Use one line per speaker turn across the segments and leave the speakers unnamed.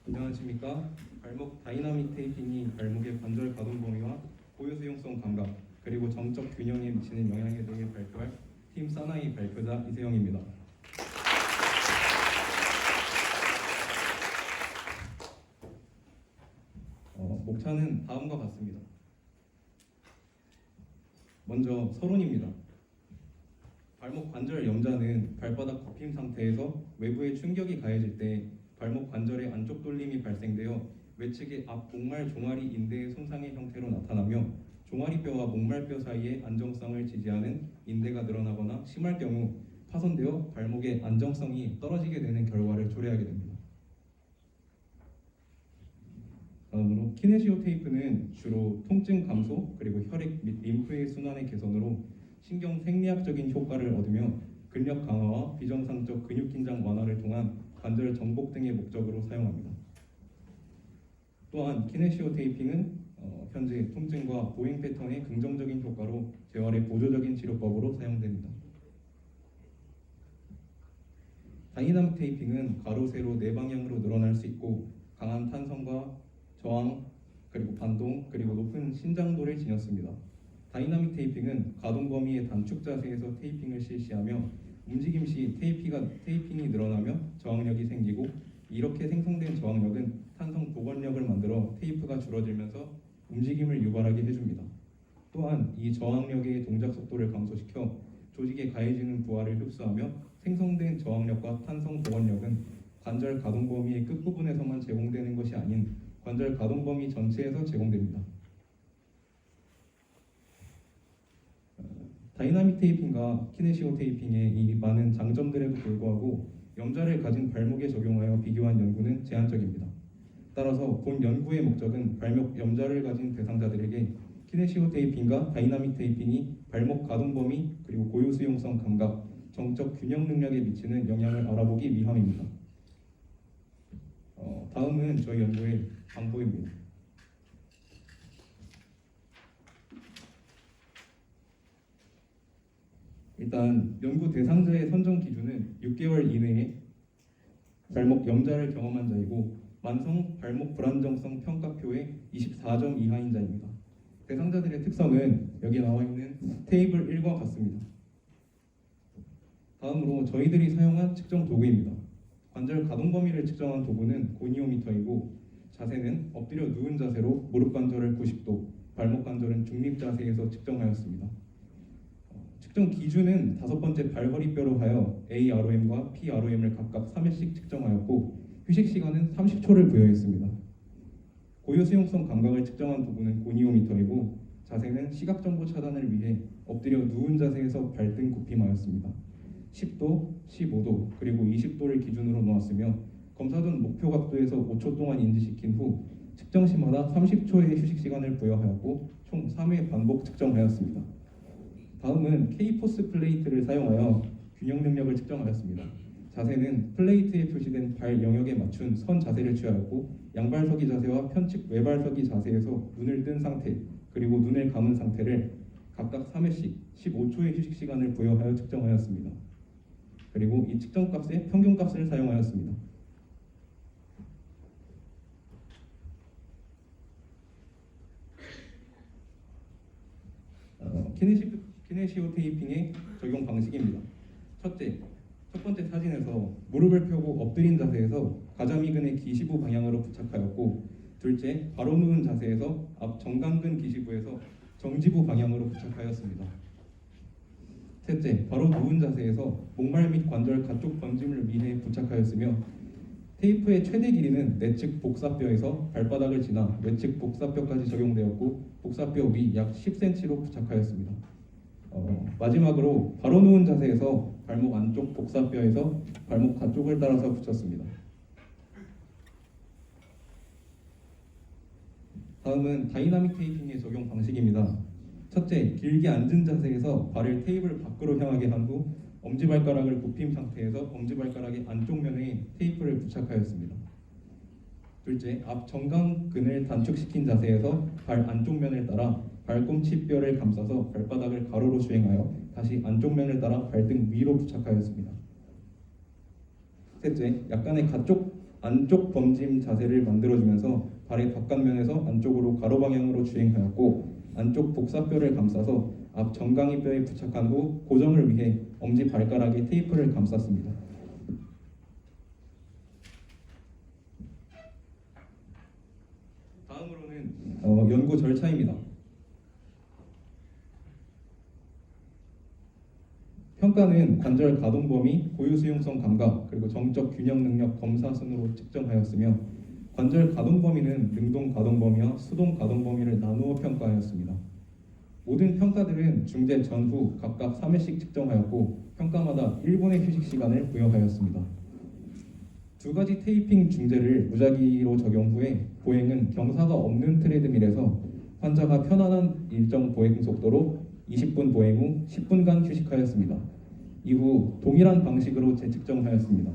안녕하십니까. 발목 다이나믹 테이핑이 발목의 관절 가동 범위와 고유 수용성 감각 그리고 정적 균형에 미치는 영향에 대해 발표할 팀 사나이 발표자 이세영입니다. 목차는 다음과 같습니다. 먼저 서론입니다. 발목 관절 염좌는 발바닥 굽힘 상태에서 외부의 충격이 가해질 때 발목 관절의 안쪽 돌림이 발생되어 외측의 앞 목말 종아리 인대의 손상의 형태로 나타나며 종아리뼈와 목말뼈 사이의 안정성을 지지하는 인대가 늘어나거나 심할 경우 파손되어 발목의 안정성이 떨어지게 되는 결과를 초래하게 됩니다. 다음으로 키네시오 테이프는 주로 통증 감소 그리고 혈액 및 림프의 순환의 개선으로 신경 생리학적인 효과를 얻으며 근력 강화와 비정상적 근육 긴장 완화를 통한 관절 정복 등의 목적으로 사용합니다. 또한 키네시오 테이핑은 현재 통증과 보행 패턴의 긍정적인 효과로 재활의 보조적인 치료법으로 사용됩니다. 다이나믹 테이핑은 가로 세로 네 방향으로 늘어날 수 있고 강한 탄성과 저항 그리고 반동 그리고 높은 신장도를 지녔습니다. 다이나믹 테이핑은 가동 범위의 단축 자세에서 테이핑을 실시하며 움직임 시 테이핑이 늘어나며 저항력이 생기고 이렇게 생성된 저항력은 탄성 복원력을 만들어 테이프가 줄어들면서 움직임을 유발하게 해줍니다. 또한 이 저항력의 동작 속도를 감소시켜 조직에 가해지는 부하를 흡수하며 생성된 저항력과 탄성 복원력은 관절 가동 범위의 끝부분에서만 제공되는 것이 아닌 관절 가동 범위 전체에서 제공됩니다. 다이나믹 테이핑과 키네시오 테이핑의 이 많은 장점들에도 불구하고 염좌를 가진 발목에 적용하여 비교한 연구는 제한적입니다. 따라서 본 연구의 목적은 발목 염좌를 가진 대상자들에게 키네시오 테이핑과 다이나믹 테이핑이 발목 가동 범위 그리고 고유 수용성 감각, 정적 균형 능력에 미치는 영향을 알아보기 위함입니다. 다음은 저희 연구의 방법입니다. 일단 연구 대상자의 선정 기준은 6개월 이내에 발목 염좌를 경험한 자이고 만성 발목 불안정성 평가표의 24점 이하인 자입니다. 대상자들의 특성은 여기 나와 있는 테이블 1과 같습니다. 다음으로 저희들이 사용한 측정 도구입니다. 관절 가동 범위를 측정한 도구는 고니오미터이고 자세는 엎드려 누운 자세로 무릎 관절을 90도, 발목 관절은 중립 자세에서 측정하였습니다. 측정 기준은 5번째 발허리뼈로 하여 AROM과 PROM을 각각 3회씩 측정하였고 휴식 시간은 30초를 부여했습니다. 고유 수용성 감각을 측정한 도구는 고니오미터이고 자세는 시각 정보 차단을 위해 엎드려 누운 자세에서 발등 굽힘하였습니다. 10도, 15도, 그리고 20도를 기준으로 놓았으며 검사 전 목표 각도에서 5초 동안 인지시킨 후 측정 시마다 30초의 휴식 시간을 부여하였고 총 3회 반복 측정하였습니다. 다음은 K-포스 플레이트를 사용하여 균형 능력을 측정하였습니다. 자세는 플레이트에 표시된 발 영역에 맞춘 선 자세를 취하였고 양발 서기 자세와 편측 외발 서기 자세에서 눈을 뜬 상태 그리고 눈을 감은 상태를 각각 3회씩 15초의 휴식 시간을 부여하여 측정하였습니다. 그리고 이 측정값의 평균값을 사용하였습니다. 키네시오 테이핑의 적용 방식입니다. 첫 번째 사진에서 무릎을 펴고 엎드린 자세에서 가자미근의 기시부 방향으로 부착하였고 둘째, 바로 누운 자세에서 앞 정강근 기시부에서 정지부 방향으로 부착하였습니다. 셋째, 바로 누운 자세에서 목말 및 관절 가쪽 번짐을 위해 부착하였으며 테이프의 최대 길이는 내측 복사뼈에서 발바닥을 지나 외측 복사뼈까지 적용되었고 복사뼈 위 약 10cm로 부착하였습니다. 마지막으로 바로 누운 자세에서 발목 안쪽 복사뼈에서 발목 가쪽을 따라서 붙였습니다. 다음은 다이나믹 테이핑의 적용 방식입니다. 첫째, 길게 앉은 자세에서 발을 테이블 밖으로 향하게 한 후 엄지발가락을 굽힌 상태에서 엄지발가락의 안쪽 면에 테이프를 부착하였습니다. 둘째, 앞 정강근을 단축시킨 자세에서 발 안쪽 면을 따라 발꿈치뼈를 감싸서 발바닥을 가로로 주행하여 다시 안쪽 면을 따라 발등 위로 부착하였습니다. 셋째, 약간의 가쪽 안쪽 범짐 자세를 만들어주면서 발의 바깥면에서 안쪽으로 가로 방향으로 주행하였고 안쪽 복사뼈를 감싸서 앞 정강이뼈에 부착한 후 고정을 위해 엄지 발가락에 테이프를 감쌌습니다. 다음으로는 연구 절차입니다. 평가는 관절 가동 범위, 고유 수용성 감각, 그리고 정적 균형 능력 검사 순으로 측정하였으며 관절 가동 범위는 능동 가동 범위와 수동 가동 범위를 나누어 평가하였습니다. 모든 평가들은 중재 전후 각각 3회씩 측정하였고 평가마다 1분의 휴식 시간을 부여하였습니다. 두 가지 테이핑 중재를 무작위로 적용 후에 보행은 경사가 없는 트레드밀에서 환자가 편안한 일정 보행 속도로 20분 보행 후 10분간 휴식하였습니다. 이후 동일한 방식으로 재측정하였습니다.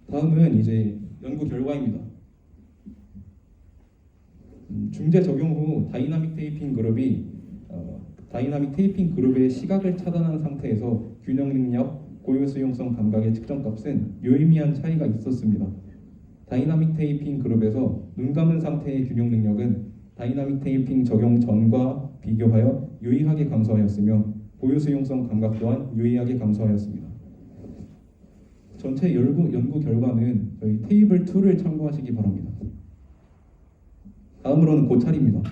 다음은 이제 연구 결과입니다. 중재 적용 후 다이나믹 테이핑 그룹의 시각을 차단한 상태에서 균형 능력, 고유 수용성 감각의 측정값은 유의미한 차이가 있었습니다. 다이나믹 테이핑 그룹에서 눈 감은 상태의 균형 능력은 다이나믹 테이핑 적용 전과 비교하여 유의하게 감소하였으며 고유 수용성 감각 또한 유의하게 감소하였습니다. 전체 연구 결과는 저희 테이블 2를 참고하시기 바랍니다. 다음으로는 고찰입니다.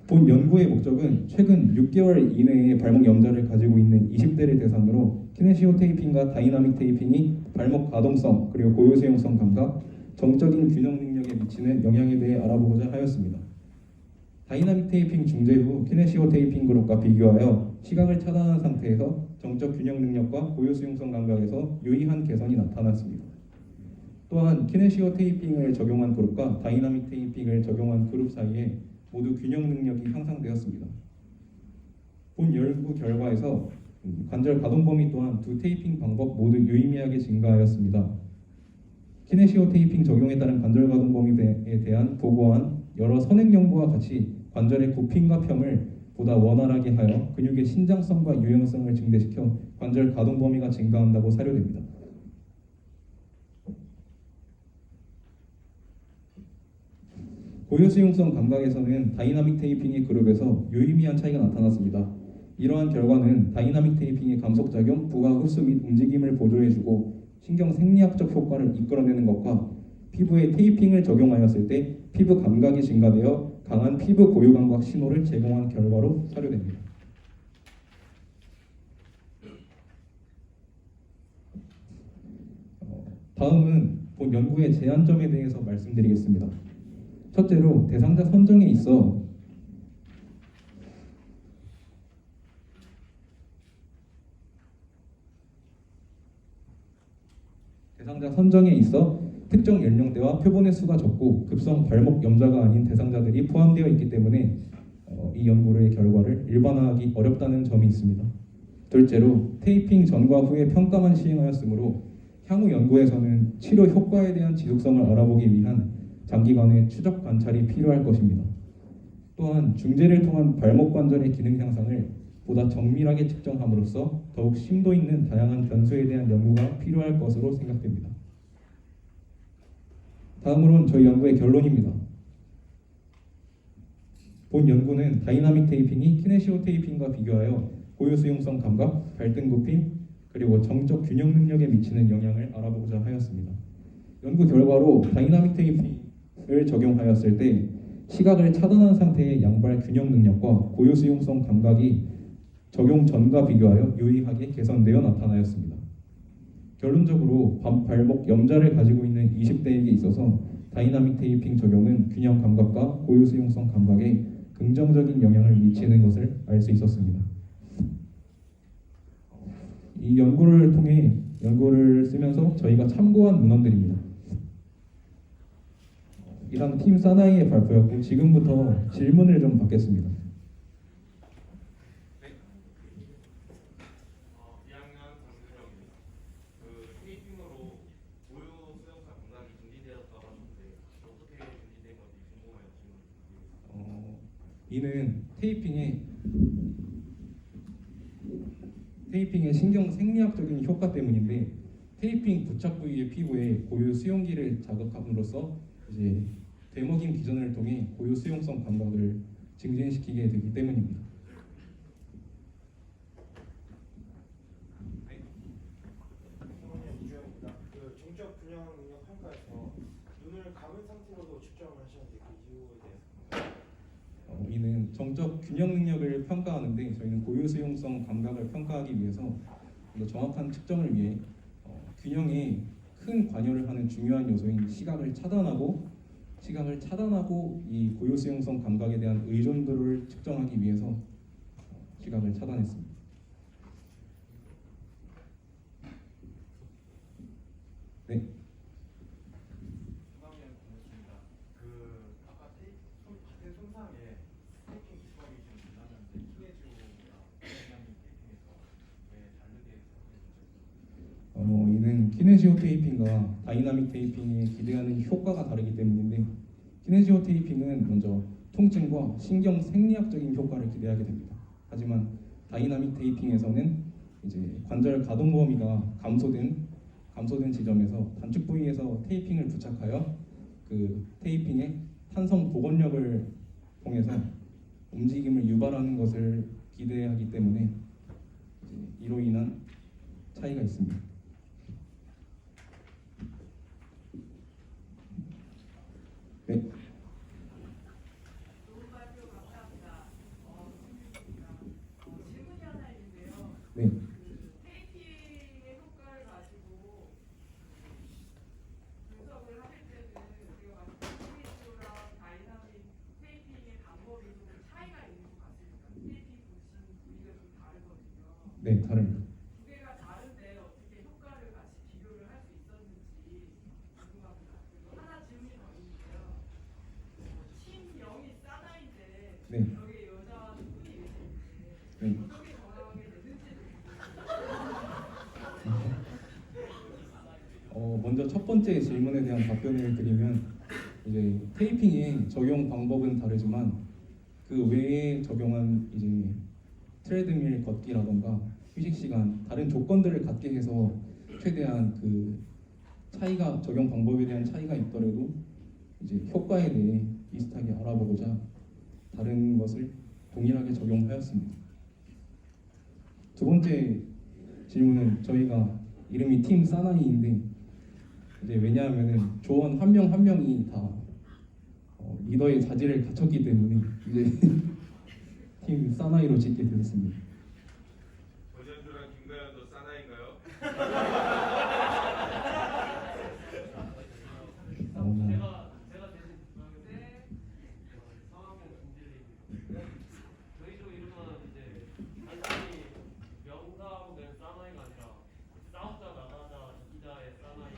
본 연구의 목적은 최근 6개월 이내에 발목 염좌를 가지고 있는 20대를 대상으로 키네시오 테이핑과 다이나믹 테이핑이 발목 가동성 그리고 고유 수용성 감각, 정적인 균형 능력에 미치는 영향에 대해 알아보고자 하였습니다. 다이나믹 테이핑 중재 후 키네시오 테이핑 그룹과 비교하여 시각을 차단한 상태에서 정적 균형 능력과 고유 수용성 감각에서 유의한 개선이 나타났습니다. 또한 키네시오 테이핑을 적용한 그룹과 다이나믹 테이핑을 적용한 그룹 사이에 모두 균형 능력이 향상되었습니다. 본 연구 결과에서 관절 가동 범위 또한 두 테이핑 방법 모두 유의미하게 증가하였습니다. 키네시오 테이핑 적용에 따른 관절 가동 범위에 대한 보고한 여러 선행 연구와 같이 관절의 굽힘과 펴을 보다 원활하게 하여 근육의 신장성과 유연성을 증대시켜 관절 가동 범위가 증가한다고 사료됩니다. 고유 수용성 감각에서는 다이나믹 테이핑의 그룹에서 유의미한 차이가 나타났습니다. 이러한 결과는 다이나믹 테이핑의 감속작용, 부하 흡수 및 움직임을 보조해주고 신경 생리학적 효과를 이끌어내는 것과 피부에 테이핑을 적용하였을 때 피부 감각이 증가되어 강한 피부 고유 감각 신호를 제공한 결과로 사료됩니다. 다음은 본 연구의 제한점에 대해서 말씀드리겠습니다. 첫째로 대상자 선정에 있어 특정 연령대와 표본의 수가 적고 급성 발목 염좌가 아닌 대상자들이 포함되어 있기 때문에 이 연구의 결과를 일반화하기 어렵다는 점이 있습니다. 둘째로 테이핑 전과 후에 평가만 시행하였으므로 향후 연구에서는 치료 효과에 대한 지속성을 알아보기 위한 장기간의 추적 관찰이 필요할 것입니다. 또한 중재를 통한 발목 관절의 기능 향상을 보다 정밀하게 측정함으로써 더욱 심도 있는 다양한 변수에 대한 연구가 필요할 것으로 생각됩니다. 다음으로는 저희 연구의 결론입니다. 본 연구는 다이나믹 테이핑이 키네시오 테이핑과 비교하여 고유 수용성 감각, 발등 굽힘, 그리고 정적 균형 능력에 미치는 영향을 알아보고자 하였습니다. 연구 결과로 다이나믹 테이핑을 적용하였을 때 시각을 차단한 상태의 양발 균형 능력과 고유 수용성 감각이 적용 전과 비교하여 유의하게 개선되어 나타나였습니다. 결론적으로 발목 염좌를 가지고 있는 20대에게 있어서 다이나믹 테이핑 적용은 균형 감각과 고유 수용성 감각에 긍정적인 영향을 미치는 것을 알 수 있었습니다. 이 연구를 쓰면서 저희가 참고한 문헌들입니다. 이상 팀 사나이의 발표였고 지금부터 질문을 좀 받겠습니다. 이는 테이핑의 신경 생리학적인 효과 때문인데 테이핑 부착 부위의 피부에 고유 수용기를 자극함으로써 이제 되먹임 기전을 통해 고유 수용성 감각을 증진시키게 되기 때문입니다.
성원님 이주영입니다. 그 정적 균형 능력 평가에서 눈을 감은 상태로도 측정을 하셨는데 그 이유에 대해서
이는 정적 균형 능력을 평가하는데 저희는 고유 수용성 감각을 평가하기 위해서 좀 더 정확한 측정을 위해 균형에 큰 관여를 하는 중요한 요소인 시각을 차단하고 이 고유 수용성 감각에 대한 의존도를 측정하기 위해서 시각을 차단했습니다. 네.
중앙면 보겠습니다. 그 아까 같은 손상에 테이핑 기법이 좀 달랐는데 키네지오랑 다이나믹 테이핑에서 왜 다르게
이는 키네지오 테이핑과 다이나믹 테이핑에 기대하는 효과가 다르기 때문인데 키네지오 테이핑은 먼저 통증과 신경 생리학적인 효과를 기대하게 됩니다. 하지만 다이나믹 테이핑에서는 이제 관절 가동 범위가 감소된 지점에서 단축 부위에서 테이핑을 부착하여 그 테이핑의 탄성 복원력을 통해서 움직임을 유발하는 것을 기대하기 때문에 이로 인한 차이가 있습니다. 네.
좋은 발표 감사합니다. 질문이 하나 있는데요.
네.
그 테이핑의 효과를 가지고 분석을 하실 때는 우리가 키네지오랑 다이나믹 테이핑의 방법이 좀 차이가 있는 것 같습니다. 테이핑 붙인 부위가 좀 다르거든요.
네, 다릅니다.
두 개가 다른데 어떻게 효과를 같이 비교를 할 수 있었는지 궁금합니다. 그리고 하나 질문이 더 있는데요. 팀명이 사나이인데
네.
여기 여자 두 분이 계시는데
네.
어떻게 정하게 됐는지도
먼저 첫 번째 질문에 대한 답변을 드리면 이제 테이핑의 적용 방법은 다르지만 그 외에 적용한 이제 트레드밀 걷기라던가 휴식 시간 다른 조건들을 갖게 해서 최대한 그 차이가 적용 방법에 대한 차이가 있더라도 이제 효과에 대해 비슷하게 알아보고자 다른 것을 동일하게 적용하였습니다. 두 번째 질문은 저희가 이름이 팀 사나이인데 이제 왜냐하면은 조원 한 명 한 명이 다 리더의 자질을 갖췄기 때문에 이제 팀 사나이로 짓게 되었습니다.
권현주랑 김가연도 사나이인가요?
제가 대신
네.
상황은 김진리. 저희도 이름은 이제 단순히 명사로 낸 사나이가 아니라 싸우자 나가자 이기자의 사나이.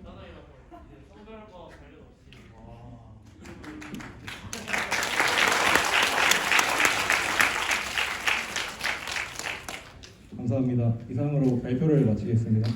사나이라서 이제 성별과 관련 없이
감사합니다. 이상으로 발표를 마치겠습니다.